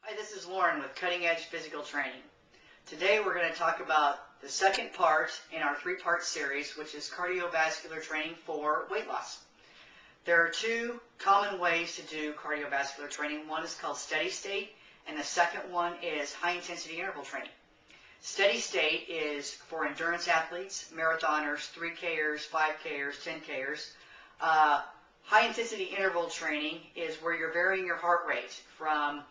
Hi, this is Lauren with Cutting Edge Physical Training. Today we're going to talk about the second part in our three-part series, which is cardiovascular training for weight loss. There are two common ways to do cardiovascular training. One is called steady state, and the second one is high-intensity interval training. Steady state is for endurance athletes, marathoners, 3Kers, 5Kers, 10Kers. High-intensity interval training is where you're varying your heart rate from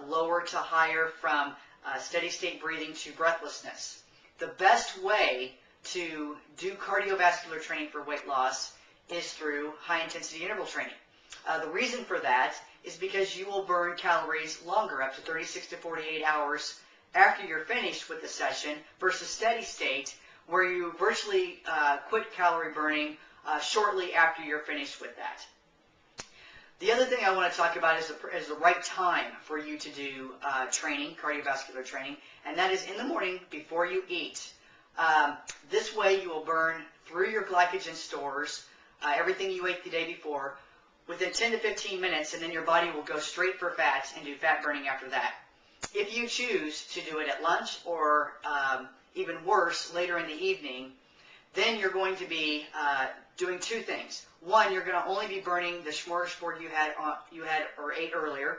lower to higher, from steady state breathing to breathlessness. The best way to do cardiovascular training for weight loss is through high-intensity interval training. The reason for that is because you will burn calories longer, up to 36 to 48 hours after you're finished with the session, versus steady state, where you virtually quit calorie burning shortly after you're finished with that. The other thing I want to talk about is the right time for you to do cardiovascular training, and that is in the morning before you eat. This way you will burn through your glycogen stores, everything you ate the day before, within 10 to 15 minutes, and then your body will go straight for fat and do fat burning after that. If you choose to do it at lunch or even worse, later in the evening, then you're going to be doing two things. One, you're going to only be burning the smorgasbord you had or ate earlier.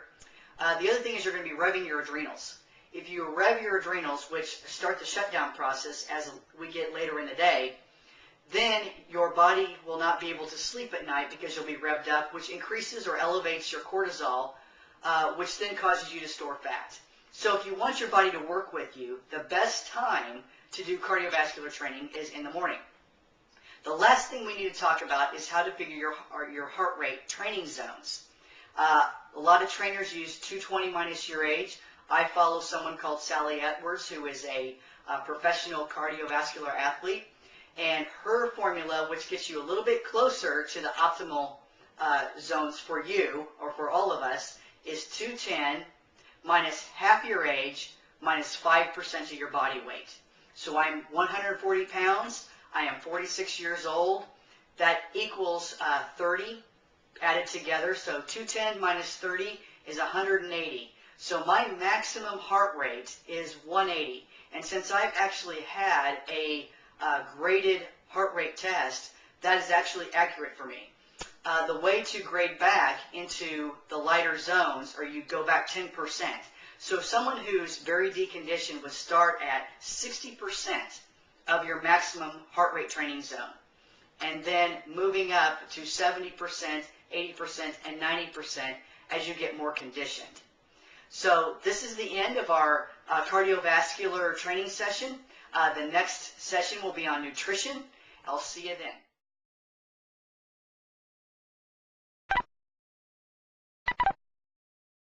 The other thing is you're going to be revving your adrenals. If you rev your adrenals, which start the shutdown process as we get later in the day, then your body will not be able to sleep at night because you'll be revved up, which increases or elevates your cortisol, which then causes you to store fat. So if you want your body to work with you, the best time to do cardiovascular training is in the morning. The last thing we need to talk about is how to figure your heart rate training zones. A lot of trainers use 220 minus your age. I follow someone called Sally Edwards, who is a professional cardiovascular athlete, and her formula, which gets you a little bit closer to the optimal zones for you, or for all of us, is 210 minus half your age minus 5% of your body weight. So I'm 140 pounds. I am 46 years old. That equals 30 added together. So 210 minus 30 is 180. So my maximum heart rate is 180. And since I've actually had a graded heart rate test, that is actually accurate for me. The way to grade back into the lighter zones, or you go back 10%. So someone who's very deconditioned would start at 60% of your maximum heart rate training zone, and then moving up to 70%, 80%, and 90% as you get more conditioned. So this is the end of our cardiovascular training session. The next session will be on nutrition. I'll see you then.